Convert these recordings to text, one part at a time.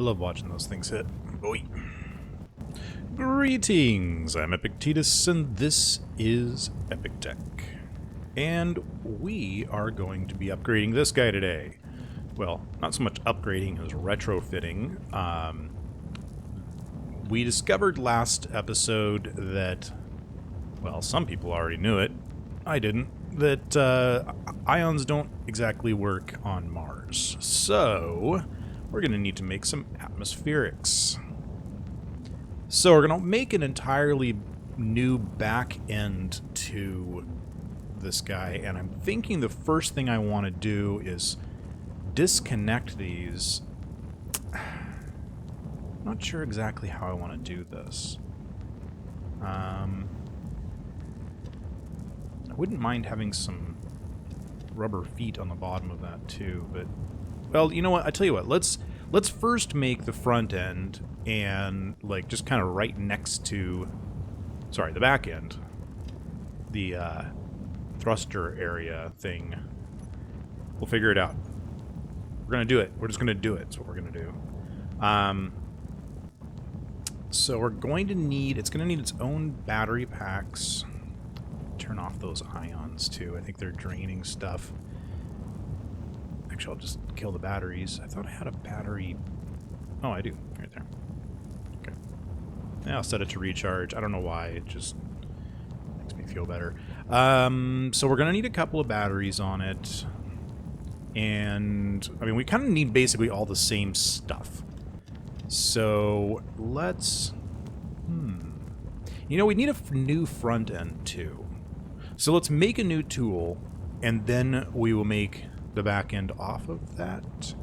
love watching those things hit. Boy. Greetings, I'm Epictetus, and this is Epic Tech. And we are going to be upgrading this guy today. Well, not so much upgrading as retrofitting. We discovered last episode that, well, some people already knew it. I didn't. That ions don't exactly work on Mars. So, we're going to need to make some atmospherics. So we're going to make an entirely new back end to this guy, and I'm thinking the first thing I want to do is disconnect these. I'm not sure exactly how I want to do this. I wouldn't mind having some rubber feet on the bottom of that too, but well, you know what? I tell you what. Let's first make the front end and like just kind of right next to, sorry, the back end, the thruster area thing. We'll figure it out. We're gonna do it. We're just gonna do it. That's what we're gonna do. So we're going to need, it's gonna need its own battery packs. Turn off those ions too. I think they're draining stuff. Actually, I'll just kill the batteries. I thought I had a battery. Oh, I do. Right there. Okay. Yeah, I'll set it to recharge. I don't know why. It just makes me feel better. So we're going to need a couple of batteries on it. And, I mean, we kind of need basically all the same stuff. So, let's... You know, we need a new front end, too. So let's make a new tool, and then we will make the back end off of that.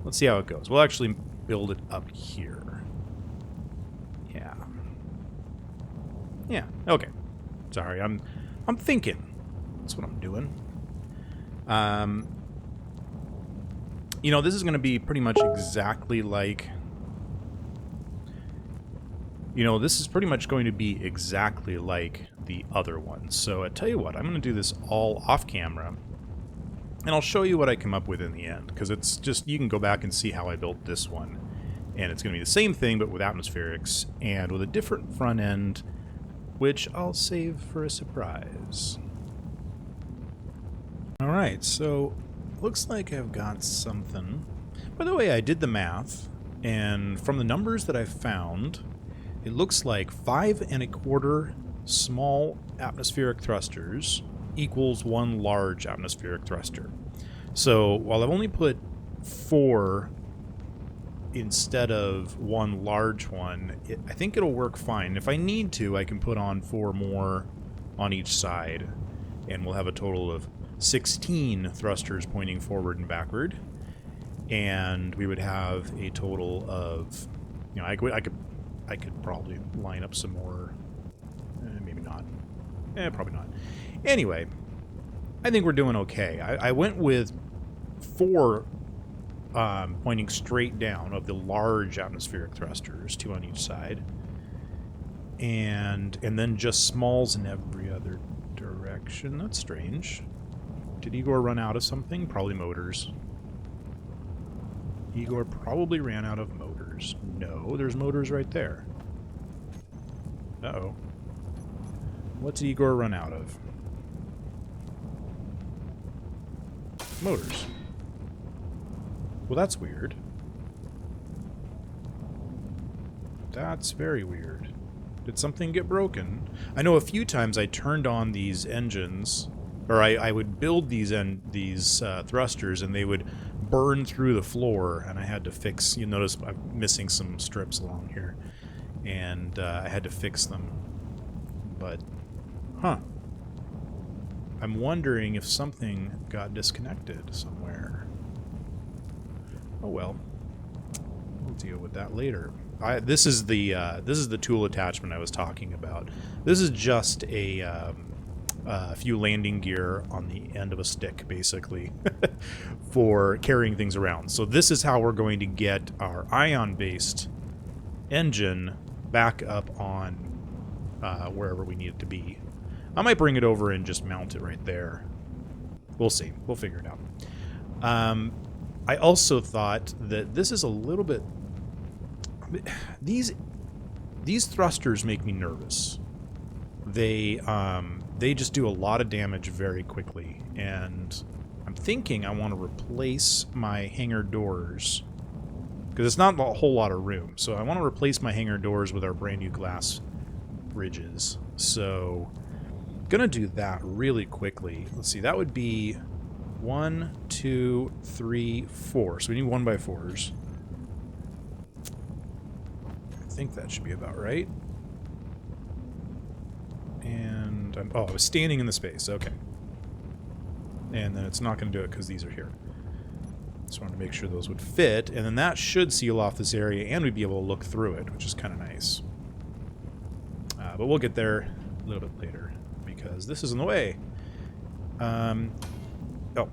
Let's see how it goes. We'll actually build it up here. Yeah. Yeah, okay. Sorry, I'm thinking. That's what I'm doing. You know, this is going to be pretty much exactly like... You know, this is pretty much going to be exactly like the other one. So I tell you what, I'm going to do this all off camera. And I'll show you what I come up with in the end. Because it's just, you can go back and see how I built this one. And it's going to be the same thing, but with atmospherics. And with a different front end, which I'll save for a surprise. Alright, so looks like I've got something. By the way, I did the math. And from the numbers that I found... It looks like 5 1/4 small atmospheric thrusters equals 1 large atmospheric thruster. So while I've only put 4 instead of 1 large one, I think it'll work fine. If I need to, I can put on 4 more on each side, and we'll have a total of 16 thrusters pointing forward and backward. And we would have a total of, you know, I could probably line up some more. Maybe not. Probably not. Anyway, I think we're doing okay. I went with 4 pointing straight down of the large atmospheric thrusters, 2 on each side. And then just smalls in every other direction. That's strange. Did Igor run out of something? Probably motors. Igor probably ran out of motors. No, there's motors right there. Uh-oh. What's Igor run out of? Motors. Well, that's weird. That's very weird. Did something get broken? I know a few times I turned on these engines, or I would build these thrusters, and they would burn through the floor, and I had to fix. You notice I'm missing some strips along here, and I had to fix them. But, huh? I'm wondering if something got disconnected somewhere. Oh well, we'll deal with that later. This is the tool attachment I was talking about. This is just a few landing gear on the end of a stick, basically, for carrying things around. So this is how we're going to get our ion-based engine back up on wherever we need it to be. I might bring it over and just mount it right there. We'll see. We'll figure it out. I also thought that this is a little bit... These thrusters make me nervous. They just do a lot of damage very quickly, and I'm thinking I want to replace my hangar doors, because it's not a whole lot of room, so I want to replace my hangar doors with our brand new glass bridges. So gonna do that really quickly. Let's see, that would be 1, 2, 3, 4. So we need 1x4s. I think that should be about right. And oh, I was standing in the space. Okay. And then it's not going to do it because these are here. Just wanted to make sure those would fit, and then that should seal off this area, and we'd be able to look through it, which is kind of nice. But we'll get there a little bit later, because this is in the way. Oh.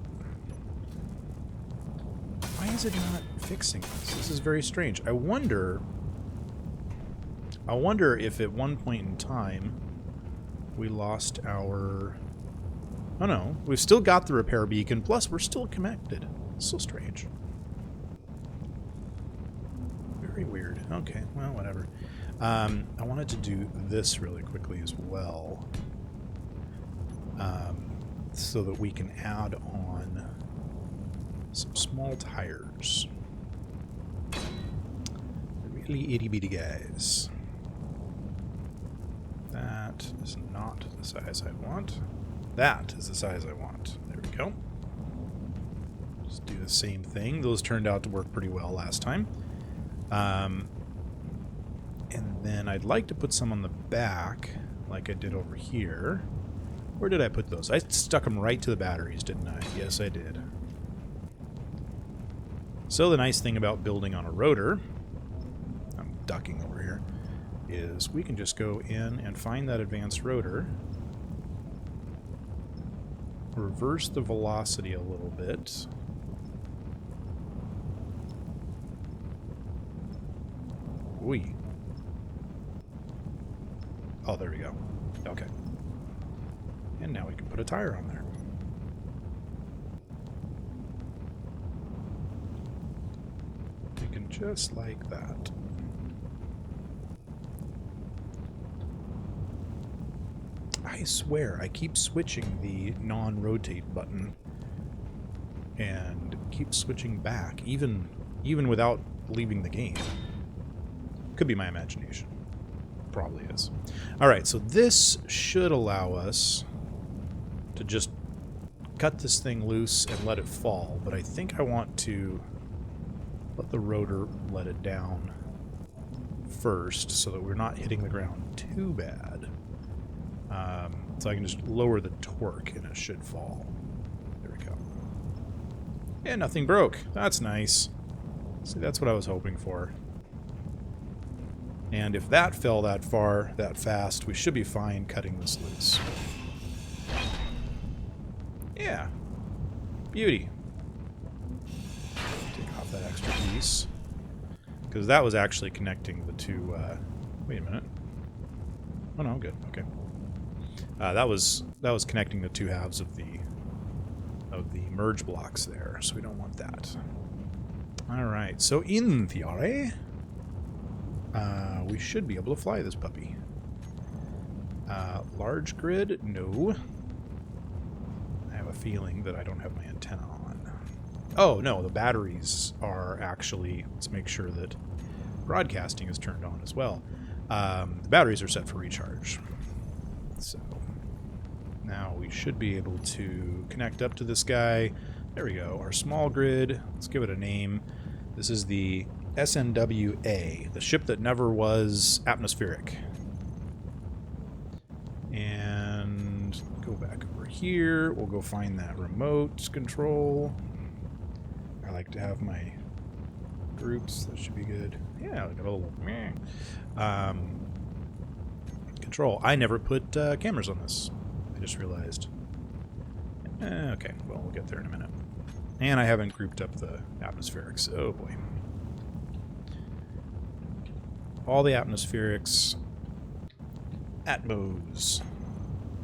Why is it not fixing this? This is very strange. I wonder if at one point in time we lost our... Oh no, we've still got the repair beacon, plus we're still connected. So strange. Very weird. Okay, well, whatever. I wanted to do this really quickly as well. So that we can add on some small tires. Really itty-bitty guys. That is not the size I want. That is the size I want. There we go. Just do the same thing. Those turned out to work pretty well last time. And then I'd like to put some on the back, like I did over here. Where did I put those? I stuck them right to the batteries, didn't I? Yes, I did. So the nice thing about building on a rotor, I'm ducking over here, is we can just go in and find that advanced rotor, reverse the velocity a little bit, Wee. Oh, there we go. Okay. And now we can put a tire on there. We can just like that. I swear, I keep switching the non-rotate button and keep switching back, even without leaving the game. Could be my imagination. Probably is. Alright, so this should allow us to just cut this thing loose and let it fall, but I think I want to let the rotor let it down first so that we're not hitting the ground too bad. So I can just lower the torque and it should fall. There we go. And nothing broke. That's nice. See, that's what I was hoping for. And if that fell that far, that fast, we should be fine cutting this loose. Yeah. Beauty. Take off that extra piece. Because that was actually connecting the two... wait a minute. Oh no, good. Okay. That was connecting the two halves of the merge blocks there, so we don't want that. Alright, so in theory, we should be able to fly this puppy. Large grid? No. I have a feeling that I don't have my antenna on. Oh, no, the batteries are actually... Let's make sure that broadcasting is turned on as well. The batteries are set for recharge. So now we should be able to connect up to this guy. There we go. Our small grid. Let's give it a name. This is the SNWA, the ship that never was atmospheric. And go back over here. We'll go find that remote control. I like to have my groups. That should be good. Yeah, like a little control. I never put cameras on this. I just realized. Okay, well, we'll get there in a minute. And I haven't grouped up the atmospherics. Oh boy. All the atmospherics. Atmos.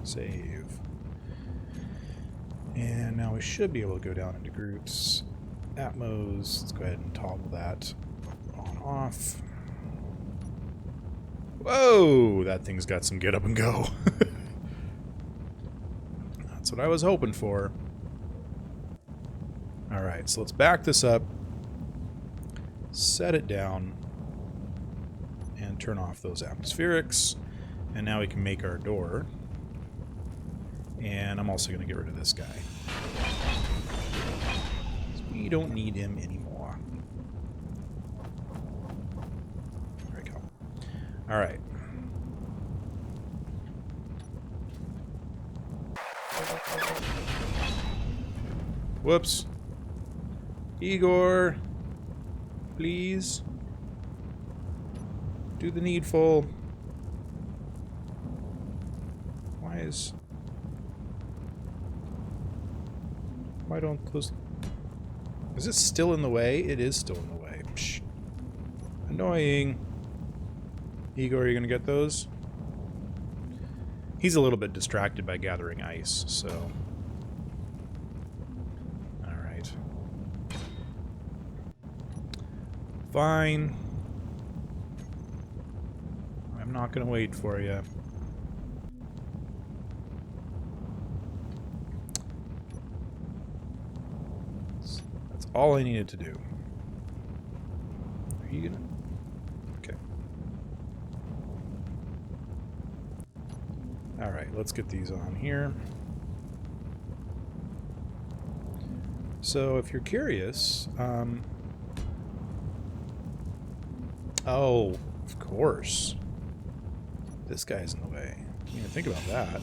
Save. And now we should be able to go down into groups. Atmos, let's go ahead and toggle that on off. Whoa, that thing's got some get up and go. That's what I was hoping for. Alright, so let's back this up, set it down, and turn off those atmospherics. And now we can make our door. And I'm also going to get rid of this guy. We don't need him anymore. There we go. Alright. Whoops. Igor, please do the needful. Why don't those... Is it still in the way? It is still in the way. Psh. Annoying. Igor, are you gonna get those? He's a little bit distracted by gathering ice, so... Alright. Fine. I'm not gonna wait for you. That's all I needed to do. Are you gonna... Okay. Alright, let's get these on here. So, if you're curious, oh, of course. This guy's in the way. Didn't even think about that.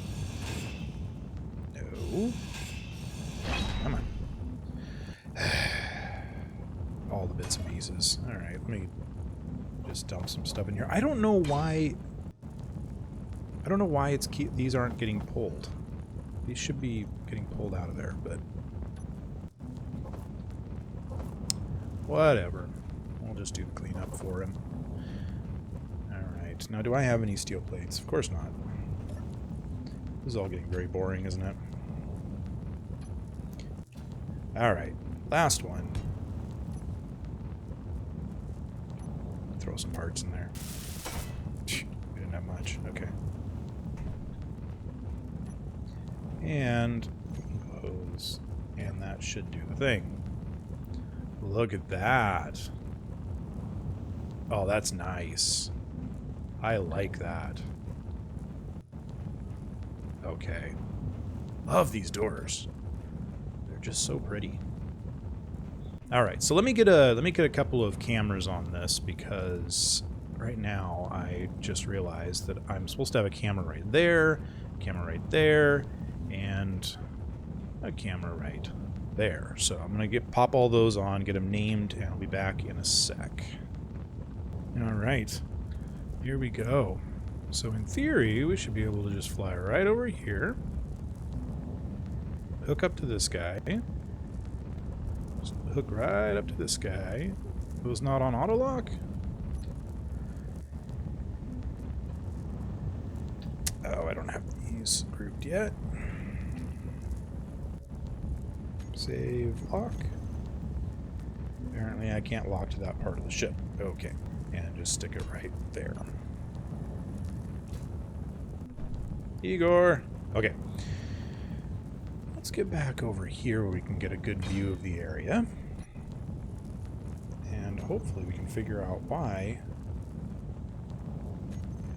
No. Come on. All the bits and pieces. Alright, let me just dump some stuff in here. I don't know why it's these aren't getting pulled. These should be getting pulled out of there, but whatever. We'll just do the cleanup for him. Alright, now do I have any steel plates? Of course not. This is all getting very boring, isn't it? Alright, last one. Throw some parts in there. We didn't have much. Okay. And those. And that should do the thing. Look at that. Oh, that's nice. I like that. Okay. Love these doors. They're just so pretty. All right, so let me get a couple of cameras on this, because right now I just realized that I'm supposed to have a camera right there, and a camera right there. So I'm gonna pop all those on, get them named, and I'll be back in a sec. All right, here we go. So in theory, we should be able to just fly right over here, hook up to this guy. Just hook right up to this guy. It was not on auto lock. Oh, I don't have these grouped yet. Save lock. Apparently I can't lock to that part of the ship. Okay. And just stick it right there. Igor. Okay. Let's get back over here where we can get a good view of the area. And hopefully we can figure out why.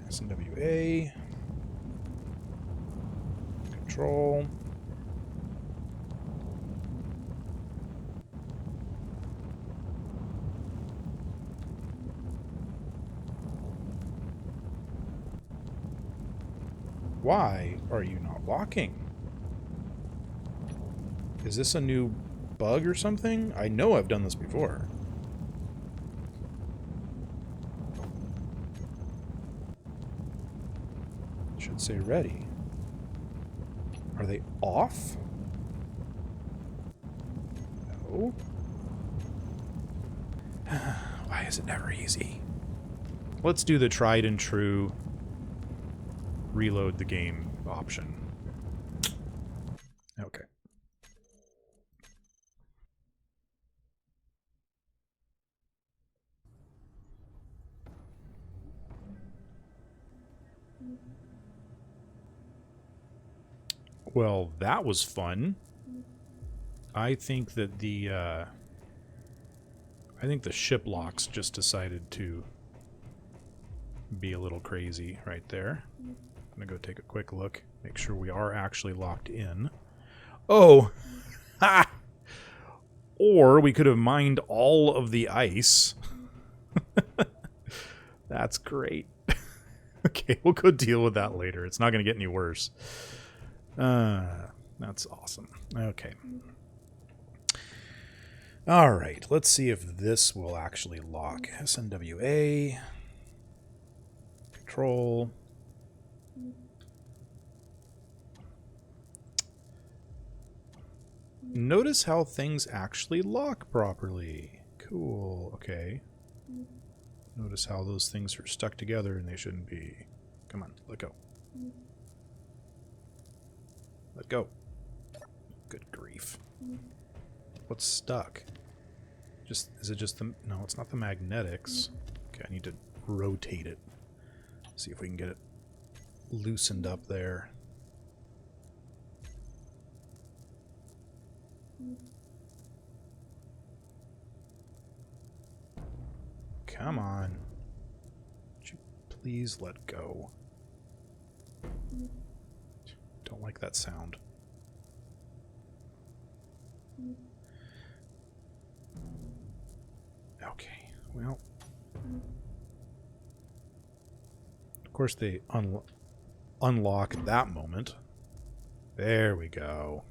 SNWA. Control. Why are you not walking? Is this a new bug or something? I know I've done this before. It should say ready. Are they off? No. Why is it never easy? Let's do the tried and true reload the game option. Okay. Well, that was fun. I think that the ship locks just decided to be a little crazy right there. I'm gonna go take a quick look, make sure we are actually locked in. Oh! Ha! Or we could have mined all of the ice. That's great. Okay, we'll go deal with that later. It's not going to get any worse. That's awesome. Okay. All right, let's see if this will actually lock. SNWA. Control. Notice how things actually lock properly. Cool. Okay. Notice how those things are stuck together and they shouldn't be. Come on, let go. Let go. Good grief. What's stuck? Is it just the... No, it's not the magnetics. Okay, I need to rotate it. See if we can get it loosened up there. Come on. Would you please let go? Don't like that sound. Okay, well. Of course they unlock at that moment. There we go.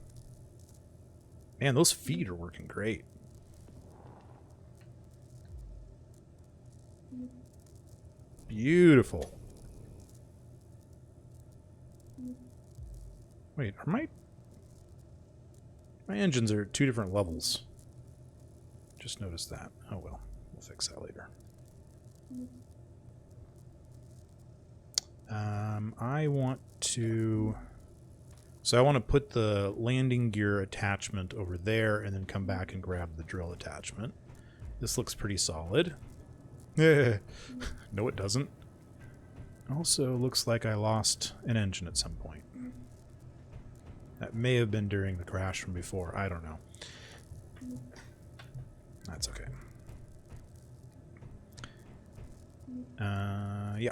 Man, those feet are working great. Beautiful. Wait, are my engines are at 2 different levels? Just noticed that. Oh well, we'll fix that later. I want to... So I want to put the landing gear attachment over there and then come back and grab the drill attachment. This looks pretty solid. No, it doesn't. Also looks like I lost an engine at some point. That may have been during the crash from before. I don't know. That's okay. Yeah.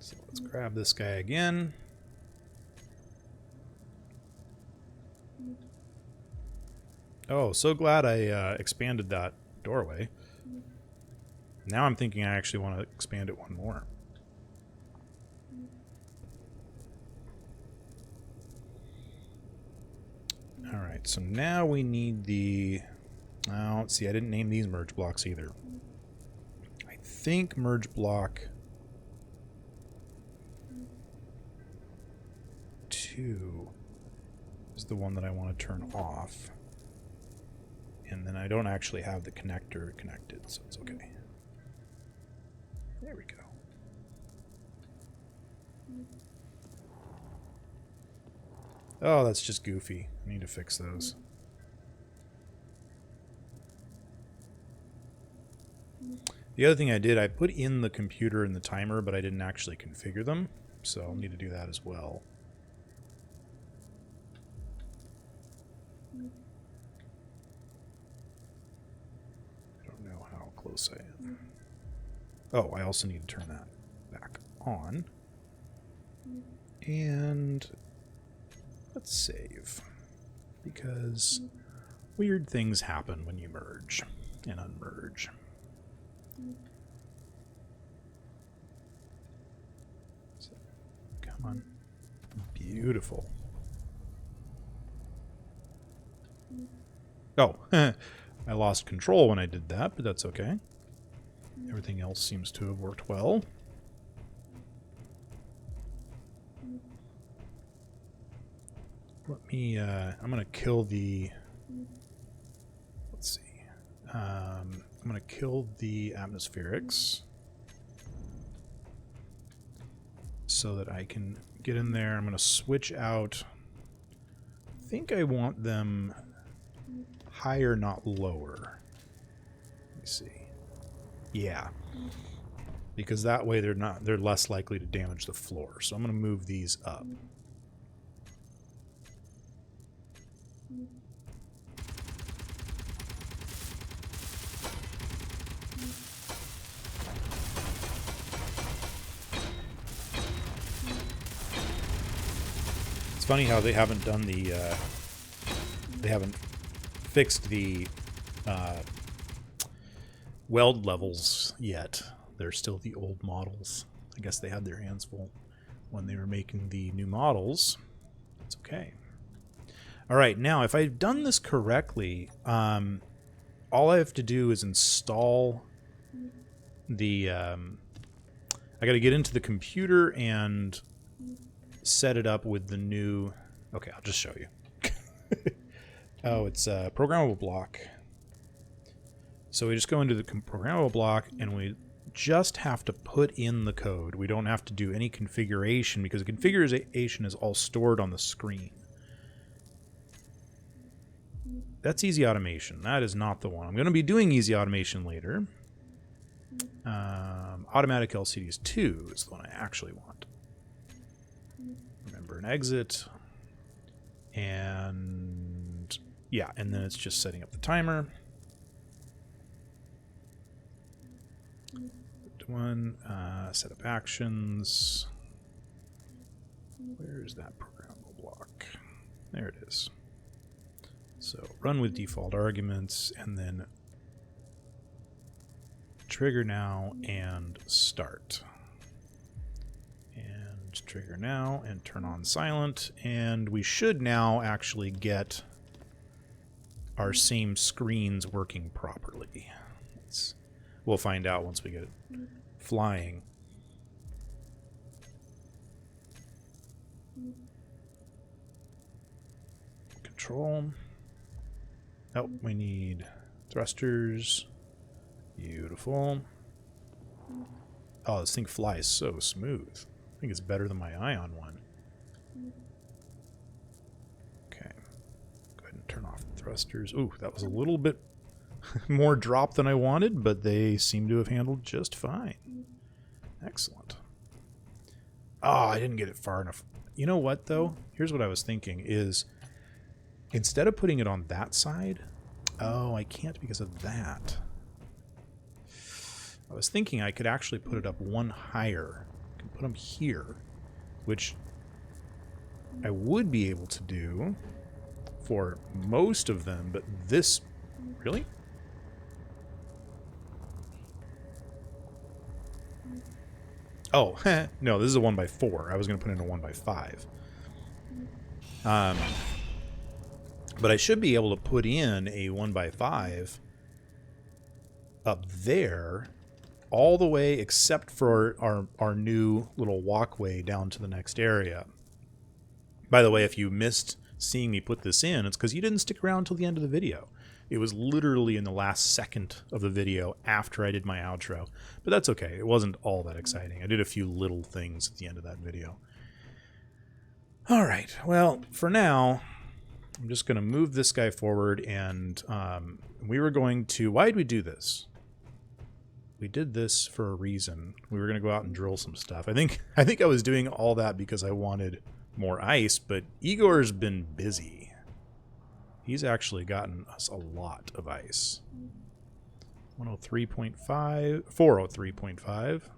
So let's grab this guy again. Oh, so glad I expanded that doorway. Now I'm thinking I actually want to expand it one more. Alright, so now we need the... Oh, see, I didn't name these merge blocks either. I think merge block 2 is the one that I want to turn off. And then I don't actually have the connector connected, so it's okay. There we go. Oh, that's just goofy. I need to fix those. The other thing I did, I put in the computer and the timer, but I didn't actually configure them, so I'll need to do that as well. I don't know how close I am. Oh, I also need to turn that back on. And let's save, because weird things happen when you merge and unmerge. So, come on. Beautiful. Oh, I lost control when I did that, but that's okay. Everything else seems to have worked well. Let me, I'm going to kill the, let's see, I'm going to kill the atmospherics so that I can get in there. I'm going to switch out, I think I want them higher, not lower. Let me see. Yeah. because that way they're less likely to damage the floor. So I'm going to move these up. It's funny how they haven't done the they haven't fixed the weld levels yet. They're still the old models. I guess they had their hands full when they were making the new models. It's okay. All right, now if I've done this correctly, all I have to do is install the I got to get into the computer and set it up with the new... Okay, I'll just show you. Oh, it's a programmable block. So we just go into the programmable block and we just have to put in the code. We don't have to do any configuration because the configuration is all stored on the screen. That's easy automation. That is not the one. I'm going to be doing easy automation later. Automatic LCDs 2 is the one I actually want. Remember an exit. And yeah, and then it's just setting up the timer. One, set up actions. Where is that programmable block? There it is. So run with default arguments and then trigger now and start. And trigger now and turn on silent. And we should now actually get our same screens working properly. We'll find out once we get it flying. Control. Oh, we need thrusters. Beautiful. Oh, this thing flies so smooth. I think it's better than my Ion one. Okay. Go ahead and turn off the thrusters. Ooh, that was a little bit more drop than I wanted, but they seem to have handled just fine. Excellent. Oh, I didn't get it far enough. You know what, though? Here's what I was thinking is, instead of putting it on that side... Oh, I can't because of that. I was thinking I could actually put it up one higher. I can put them here, which I would be able to do for most of them, but this... Really? Oh, no, this is a 1x4. I was going to put in a 1x5. But I should be able to put in a 1x5 up there all the way except for our new little walkway down to the next area. By the way, if you missed seeing me put this in, it's because you didn't stick around till the end of the video. It was literally in the last second of the video after I did my outro. But that's okay. It wasn't all that exciting. I did a few little things at the end of that video. All right. Well, for now, I'm just going to move this guy forward. And we were going to... Why did we do this? We did this for a reason. We were going to go out and drill some stuff. I think I was doing all that because I wanted more ice. But Igor's been busy. He's actually gotten us a lot of ice. 103.5, 403.5. I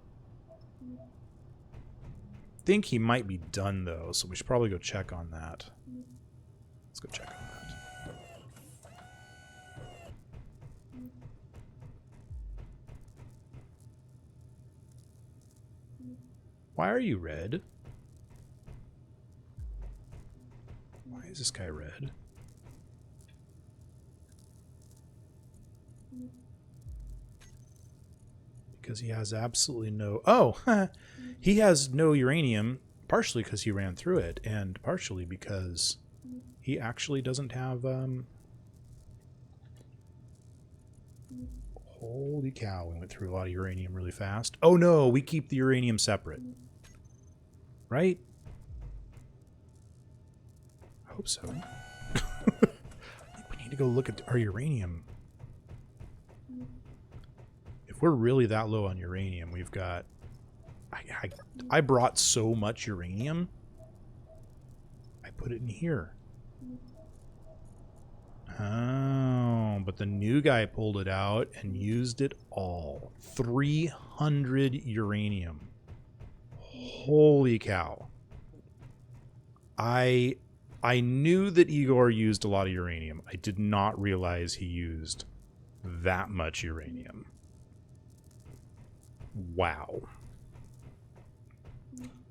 think he might be done, though, so we should probably go check on that. Let's go check on that. Why are you red? Why is this guy red? Because he has absolutely no... Oh! He has no uranium, partially because he ran through it, and partially because he actually doesn't have... Holy cow, we went through a lot of uranium really fast. Oh no, we keep the uranium separate. Right? I hope so. I think we need to go look at our uranium. If we're really that low on uranium, we've got... I brought so much uranium. I put it in here. Oh, but the new guy pulled it out and used it all. 300 uranium. Holy cow. I knew that Igor used a lot of uranium. I did not realize he used that much uranium. Wow.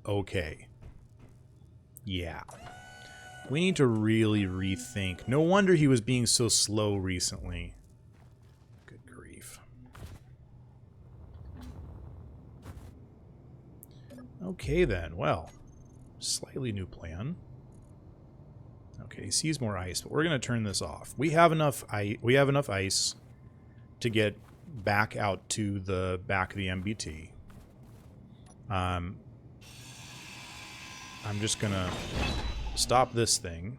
Okay. Yeah. We need to really rethink. No wonder he was being so slow recently. Good grief. Okay then, well, slightly new plan. Okay, he sees more ice, but we're going to turn this off. We have enough ice to get back out to the back of the MBT. I'm just going to stop this thing.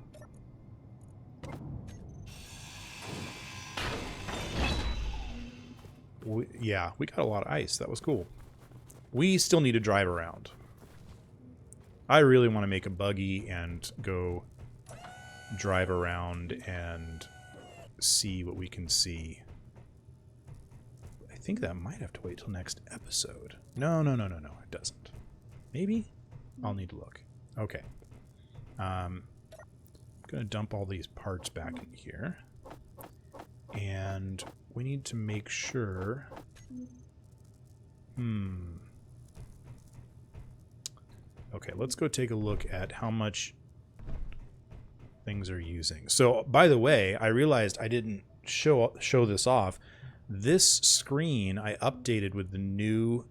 Yeah, we got a lot of ice. That was cool. We still need to drive around. I really want to make a buggy and go drive around and see what we can see. I think that might have to wait till next episode. No, it doesn't. Maybe? I'll need to look. Okay. I'm going to dump all these parts back in here. And we need to make sure... Okay, let's go take a look at how much things are using. So, by the way, I realized I didn't show this off. This screen I updated with the new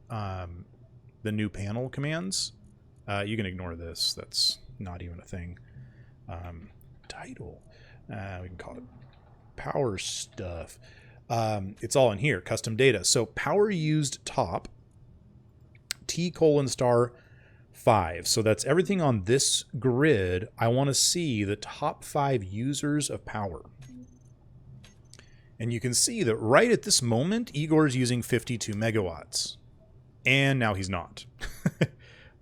panel commands. You can ignore this. That's not even a thing. Title. We can call it power stuff. It's all in here. Custom data. So power used top T:**5. So that's everything on this grid. I want to see the top 5 users of power. And you can see that right at this moment, Igor's using 52 megawatts. And now he's not.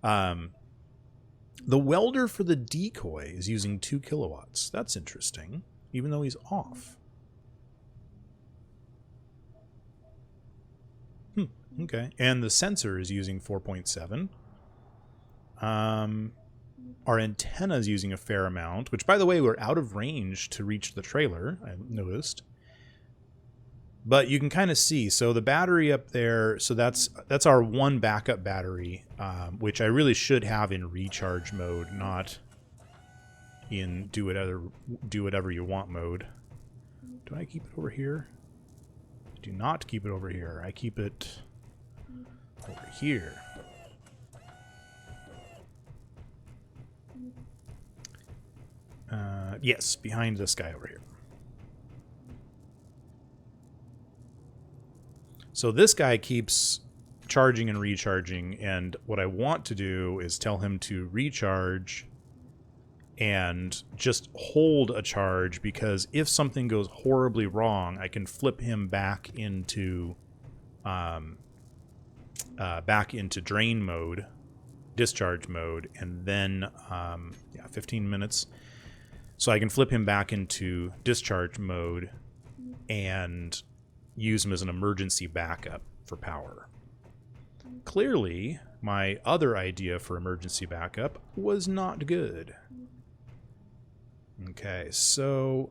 The welder for the decoy is using 2 kilowatts. That's interesting, even though he's off. Okay. And the sensor is using 4.7. Our antenna is using a fair amount, which, by the way, we're out of range to reach the trailer, I noticed. But you can kind of see, so the battery up there, so that's our one backup battery, which I really should have in recharge mode, not in do whatever you want mode. Do I keep it over here? I do not keep it over here. I keep it over here. Yes, behind this guy over here. So this guy keeps charging and recharging, and what I want to do is tell him to recharge and just hold a charge, because if something goes horribly wrong, I can flip him back into drain mode, discharge mode, and then 15 minutes. So I can flip him back into discharge mode and use him as an emergency backup for power. Clearly, my other idea for emergency backup was not good. Okay, so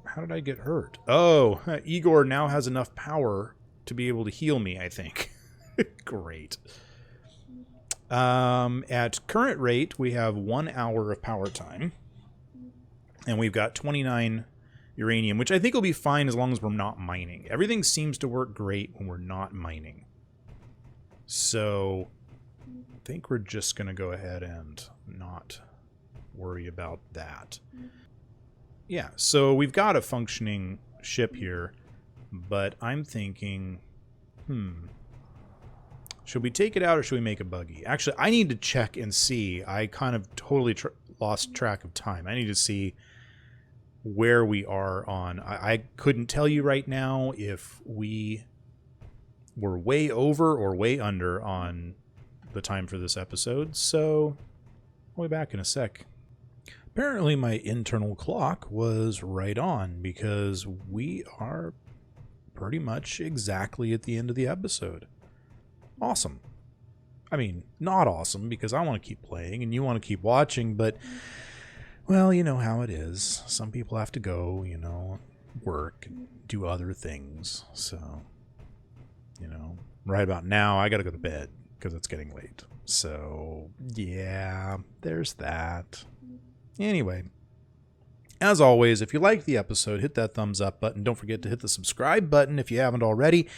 how did I get hurt? Oh, Igor now has enough power to be able to heal me, I think. Great. At current rate, we have 1 hour of power time. And we've got 29 uranium, which I think will be fine as long as we're not mining. Everything seems to work great when we're not mining. So I think we're just going to go ahead and not worry about that. Yeah, so we've got a functioning ship here, but I'm thinking, should we take it out or should we make a buggy? Actually, I need to check and see. I kind of totally lost track of time. I need to see where we are on. I couldn't tell you right now if we were way over or way under on the time for this episode, so I'll be back in a sec. Apparently my internal clock was right on, because we are pretty much exactly at the end of the episode. Awesome. I mean, not awesome, because I want to keep playing and you want to keep watching, but, well, you know how it is. Some people have to go, you know, work and do other things. So, you know, right about now, I got to go to bed because it's getting late. So, yeah, there's that. Anyway, as always, if you liked the episode, hit that thumbs up button. Don't forget to hit the subscribe button if you haven't already.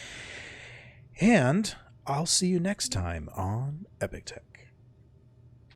And I'll see you next time on Epic Tech.